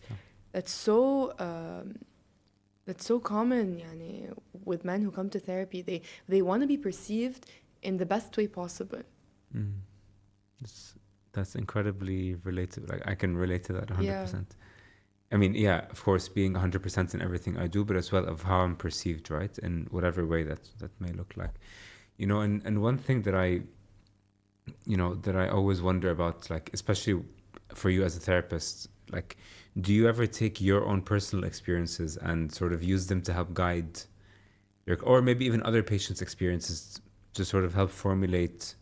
that's so common يعني, with men who come to therapy. They want to be perceived in the best way possible. That's incredibly relatable. Like, I can relate to that 100%. Yeah. I mean, yeah, of course, being 100% in everything I do, but as well of how I'm perceived, right? In whatever way that may look like. And one thing that I always wonder about, like, especially for you as a therapist, like, do you ever take your own personal experiences and sort of use them to help guide or maybe even other patients' experiences to sort of help formulate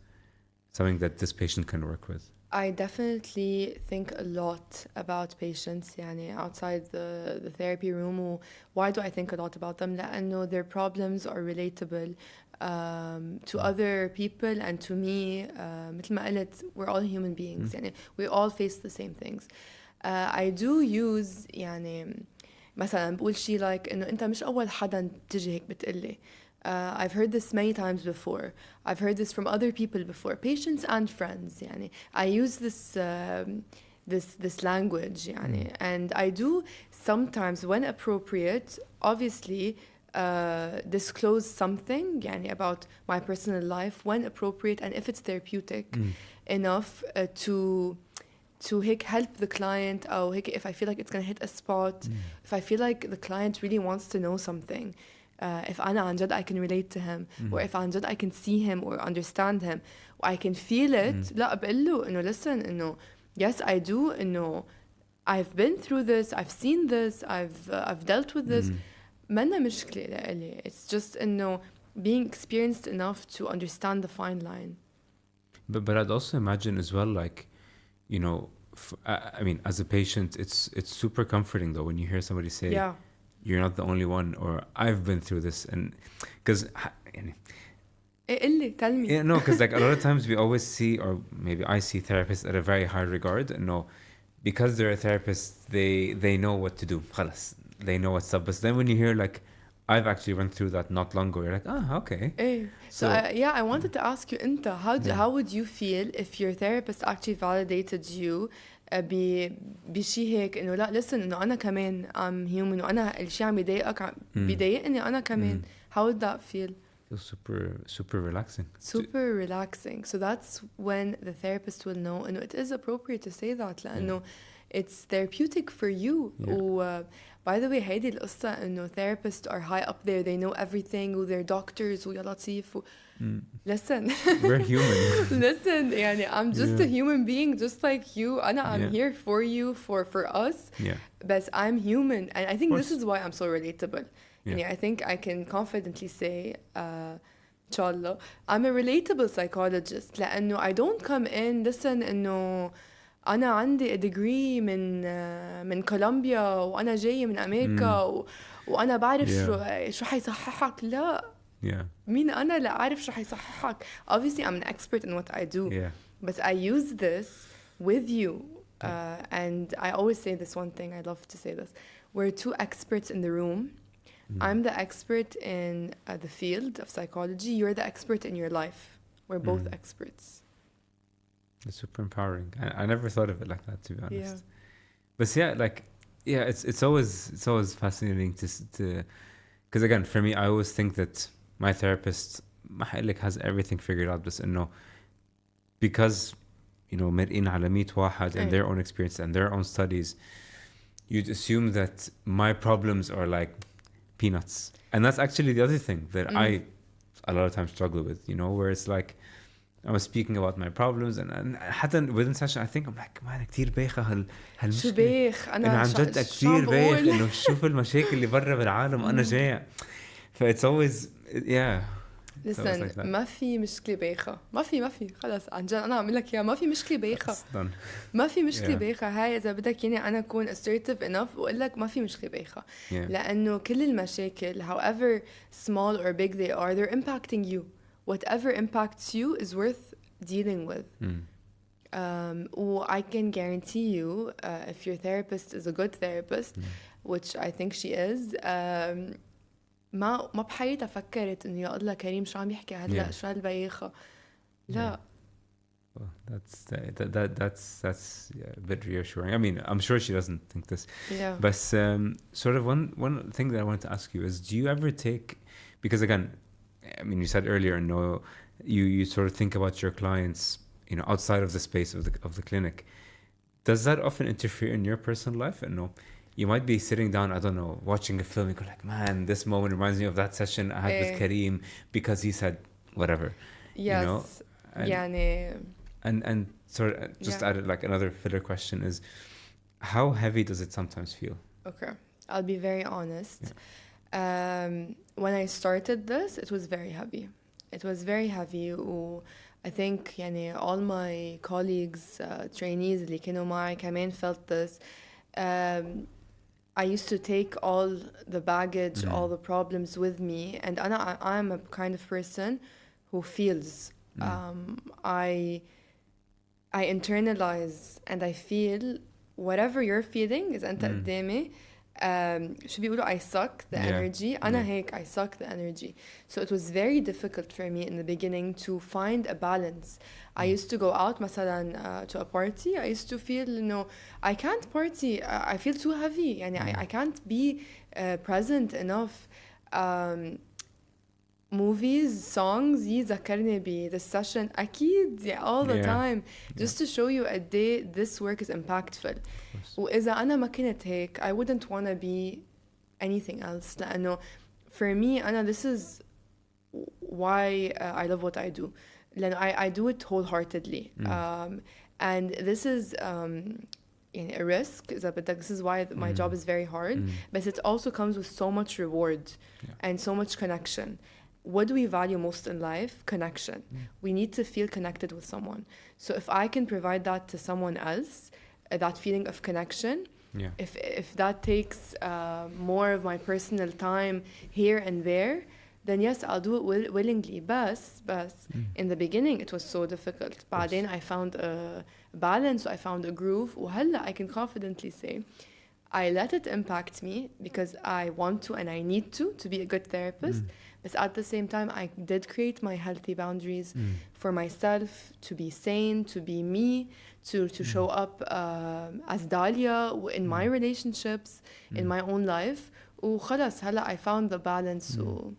something that this patient can work with? I definitely think a lot about patients يعني, outside the therapy room. Why do I think a lot about them? لأنه their problems are relatable to other people and to me. مثل ما قلت, we're all human beings. يعني, we all face the same things. I do use يعني مثلا بقول شيء like إنه أنت مش أول حدا تجي هيك بتقلي. I've heard this many times before. I've heard this from other people before, patients and friends. يعني I use this language يعني, and I do sometimes when appropriate obviously disclose something يعني about my personal life when appropriate and if it's therapeutic enough to help the client أو هيك if I feel like it's gonna hit a spot, if I feel like the client really wants to know something, if أنا عن جد I can relate to him or if عن جد I can see him or understand him or I can feel it, لا بقول له إنه listen إنه yes I do إنه I've been through this, I've seen this, I've dealt with this. منا مشكلة لإلي. It's just إنه being experienced enough to understand the fine line. But I'd also imagine as well, like, you know, I mean, as a patient, it's super comforting though when you hear somebody say, Yeah. you're not the only one, or I've been through this, and because tell me. yeah, no, because like a lot of times we always see, or maybe I see therapists at a very high regard, and no, because they're a therapist, they know what to do. خلاص, they know what's up. But then when you hear like, I've actually went through that not long ago, you're like, ah, okay. So I wanted to ask you, أنت how would you feel if your therapist actually validated you بشي هيك إنه لا listen إنه أنا كمان I'm human وأنا الشيء عم يضايقك بيضايقني أنا كمان. How would that feel? Feels super relaxing. Super relaxing. So that's when the therapist will know إنه it is appropriate to say that لأنه it's therapeutic for you. By the way هيدي القصة إنه therapists are high up there, they know everything وthey're doctors ويا لطيف listen we're human. listen يعني I'm just a human being just like you. I'm here for you, for us. But I'm human and I think this is why I'm so relatable. يعني I think I can confidently say إن شاء الله I'm a relatable psychologist لأنه I don't come in listen إنه أنا عندي degree من كولومبيا وأنا جاي من أمريكا وأنا بعرف شو حيصححك. لا مين أنا لا أعرف شو حيصححك. Obviously I'm an expert in what I do, but I use this with you and I always say this one thing, I love to say this, we're two experts in the room. I'm the expert in the field of psychology, you're the expert in your life. We're both experts. It's super empowering. I never thought of it like that, to be honest. But it's always fascinating to because again, for me, I always think that my therapist has everything figured out, but no, because you know مرئين على 100 واحد and their own experience and their own studies, you'd assume that my problems are like peanuts, and that's actually the other thing that I a lot of times struggle with, you know, where it's like I was speaking about my problems and حتى within session I think I'm like man كتير بايخة شو بايخ أنا عن جد كتير بايخ إنه شوف المشاكل اللي برا بالعالم أنا جاي. It's always listen like ما في مشكلة بايخة ما في خلاص عن جد أنا عم لك يا ما في مشكلة بايخة ما في مشكلة بايخة. هاي إذا بدك يعني أنا أكون assertive enough وأقول لك ما في مشكلة بايخة لأنه كل المشاكل however small or big they are they're impacting you. Whatever impacts you is worth dealing with. I can guarantee you if your therapist is a good therapist, which I think she is, ما بحياتها فكرت إنه يا الله كريم شو عم يحكي هلا شو هالبايخة. لا. Well, that's a bit reassuring. I mean, I'm sure she doesn't think this. But sort of one thing that I wanted to ask you is, do you ever take, because again, I mean, you said earlier, no, you sort of think about your clients, you know, outside of the space of the clinic. Does that often interfere in your personal life? And no, you might be sitting down, I don't know, watching a film, and go like, man, this moment reminds me of that session I had with Karim because he said whatever. Yes. You know? And sort of just added like another filler question is, how heavy does it sometimes feel? Okay, I'll be very honest. When I started this, it was very heavy. It was very heavy. I think يعني all my colleagues, trainees اللي كانوا معي كمان felt this. I used to take all the baggage, all the problems with me, and I'm a kind of person who feels. I internalize and I feel whatever you're feeling is أنت قدامي. شو بيقولوا I suck the energy. أنا هيك I suck the energy. So it was very difficult for me in the beginning to find a balance. I used to go out مثلا to a party. I used to feel I can't party. I feel too heavy. يعني I can't be present enough. Movies, songs يذكرني ب this session أكيد all the time just to show you a day this work is impactful. وإذا أنا ما كنت هيك I wouldn't want to be anything else. لأنه for me أنا this is why I love what I do. لأنه I do it wholeheartedly. And this is يعني a risk إذا بدك. This is why my job is very hard. But it also comes with so much reward and so much connection. What do we value most in life? Connection. We need to feel connected with someone. So if I can provide that to someone else, that feeling of connection, if that takes more of my personal time here and there, then yes, I'll do it willingly. But in the beginning, it was so difficult. بعدين I found a balance, I found a groove. وهلا I can confidently say, I let it impact me because I want to and I need to be a good therapist. But at the same time, I did create my healthy boundaries for myself, to be sane, to be me, to show up as Dalia in my relationships, in my own life. وخلاص هلا I found the balance, so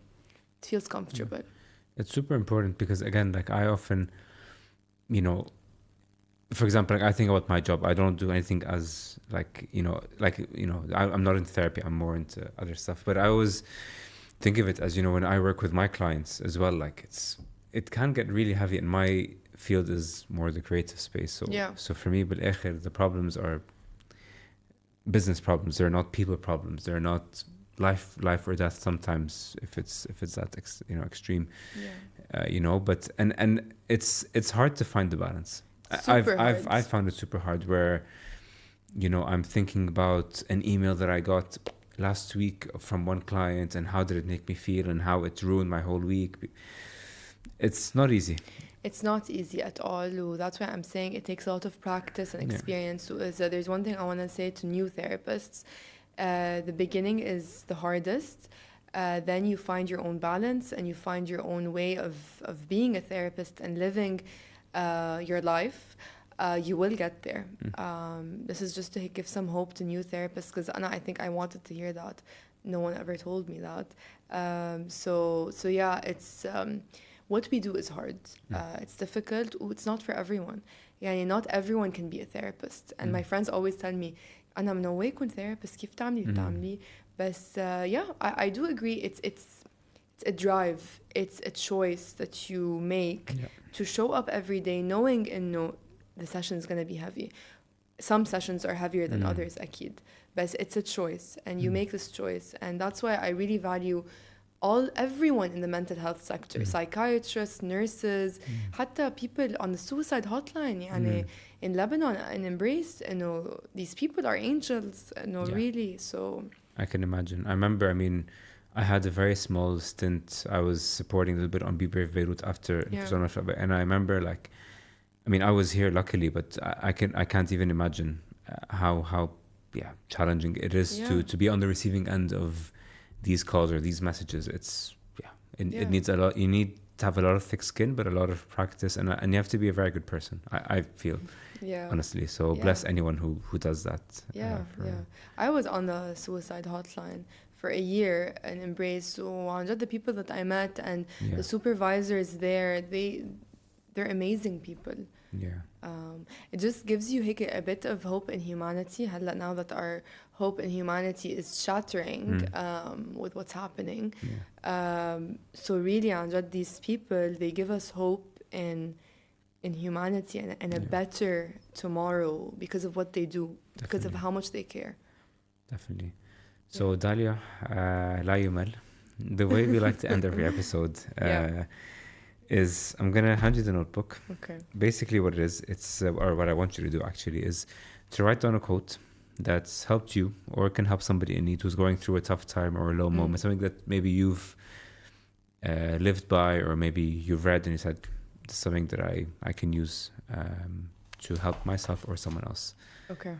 it feels comfortable. It's super important because again, like I often, for example, like I think about my job. I don't do anything as I'm not in therapy. I'm more into other stuff. But I always think of it as, when I work with my clients as well, like it can get really heavy, and my field is more the creative space. So for me, بالآخر, the problems are business problems. They're not people problems. They're not life or death sometimes if it's that extreme. But and it's hard to find the balance. I found it super hard where I'm thinking about an email that I got last week from one client and how did it make me feel and how it ruined my whole week. It's not easy. It's not easy at all. That's why I'm saying it takes a lot of practice and experience. So there's one thing I want to say to new therapists. The beginning is the hardest. Then you find your own balance and you find your own way of being a therapist and living your life. You will get there. This is just to give some hope to new therapists because I think I wanted to hear that. No one ever told me that. So yeah, it's what we do is hard. It's difficult. It's not for everyone. يعني not everyone can be a therapist. And my friends always tell me, أنا من وين كنت therapist كيف بتعملي. But I do agree. It's a drive. It's a choice that you make to show up every day knowing the session is going to be heavy. Some sessions are heavier than others, أكيد. But it's a choice, and you make this choice. And that's why I really value everyone in the mental health sector, psychiatrists, nurses, حتى people on the suicide hotline. يعني in Lebanon, in Embrace, these people are angels, really. So I can imagine. I remember, I had a very small stint. I was supporting a little bit on Be Brave Beirut after and I remember I was here luckily, but I can't even imagine how challenging it is to be on the receiving end of these calls or these messages. It needs a lot. You need to have a lot of thick skin, but a lot of practice, and you have to be a very good person. I feel, honestly. So bless anyone who does that. I was on the suicide hotline for a year and Embrace. So the people that I met and the supervisors there, they're amazing people. It just gives you a bit of hope in humanity. Now that our hope in humanity is shattering with what's happening. So really, these people, they give us hope in humanity and a better tomorrow because of what they do, because of how much they care. Definitely. So Dalia, لا يمل. The way we like to end every episode is I'm going to hand you the notebook. Okay. Basically what it is, it's or what I want you to do actually is to write down a quote that's helped you or can help somebody in need who's going through a tough time or a low moment, something that maybe you've lived by or maybe you've read and you said, this is something that I can use to help myself or someone else. Okay.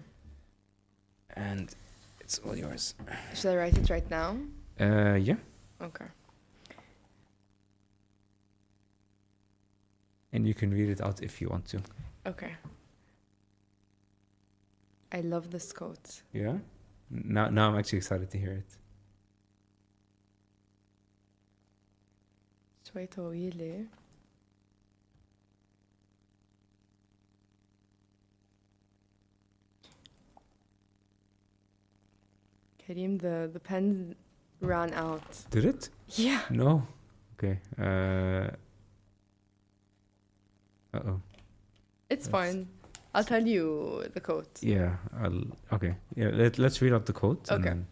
And it's all yours. Should I write it right now? Yeah. Okay. And you can read it out if you want to. Okay. I love this quote. Yeah? Now I'm actually excited to hear it. شوي طويلة. Karim, the pen ran out. Did it? Yeah. No? Okay. Uh-oh. It's fine. I'll tell you the quote. Yeah. Okay. Yeah. Let's read out the quote. Okay. And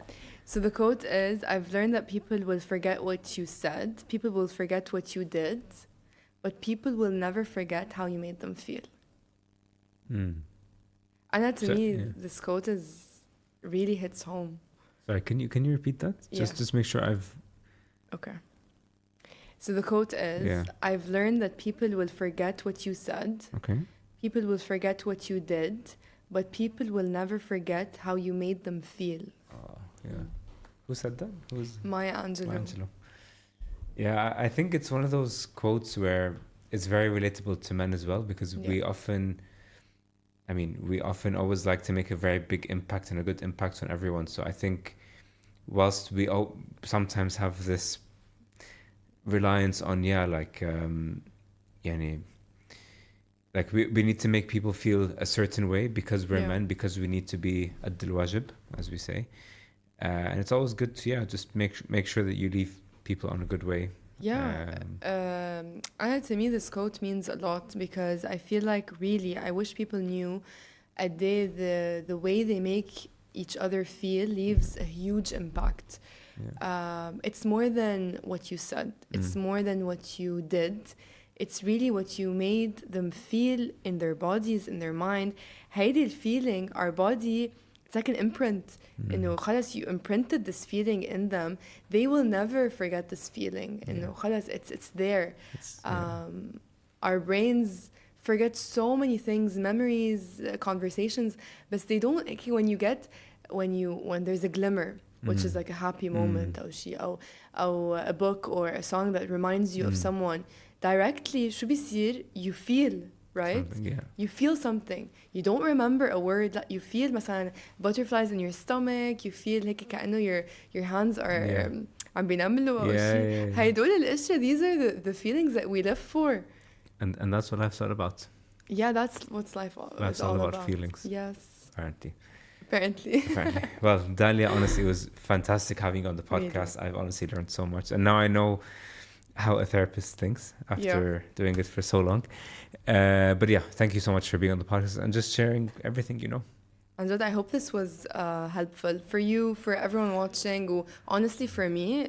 So the quote is, I've learned that people will forget what you said, people will forget what you did, but people will never forget how you made them feel. then, And to So- me, yeah. this quote really hits home. sorry, can you repeat that? Yeah. Just make sure I've... Okay. So the quote is, Yeah. I've learned that people will forget what you said, Okay. people will forget what you did, but people will never forget how you made them feel. Oh, yeah. Who said that? Who's... Maya Angelou. Angelo. Yeah, I think it's one of those quotes where it's very relatable to men as well, because we often always like to make a very big impact and a good impact on everyone. So I think whilst we all sometimes have this reliance on, like we need to make people feel a certain way because we're men, because we need to be ad wajib, as we say. And it's always good to just make sure that you leave people on a good way. Yeah. And to me, this quote means a lot because I feel like really, I wish people knew the way they make each other feel leaves a huge impact. Yeah. It's more than what you said. It's more than what you did. It's really what you made them feel in their bodies, in their mind. هيدي feeling, our body, it's like an imprint. إنه خلاص you imprinted this feeling in them. They will never forget this feeling. إنه خلاص it's there. Our brains forget so many things, memories, conversations, but they don't. When there's a glimmer, which is like a happy moment, أو شيء, أو a book or a song that reminds you of someone directly. شو بيصير? You feel. Right? You feel something. You don't remember a word that you feel مثلا butterflies in your stomach. You feel هيك كأنه your hands are عم بينملوا أو شيء. هيدول الأشياء, these are the feelings that we live for. And that's what life's all about. Yeah, that's what's life is all about. Feelings. Yes. Apparently. Well, Dalia, honestly, it was fantastic having you on the podcast. Really? I've honestly learned so much. And now I know how a therapist thinks after doing it for so long. But thank you so much for being on the podcast and just sharing everything you know. Anjad, I hope this was helpful for you, for everyone watching. Honestly, for me,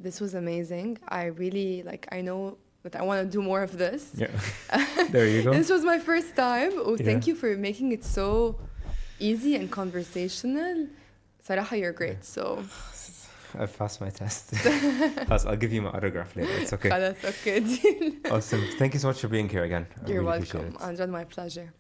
this was amazing. I really, I know that I want to do more of this. Yeah, there you go. This was my first time. Thank you for making it so easy and conversational. صراحة, you're great. So... I've passed my test. I'll give you my autograph later. It's okay. That's okay. Awesome. Thank you so much for being here again. You're welcome. Anjad, my pleasure.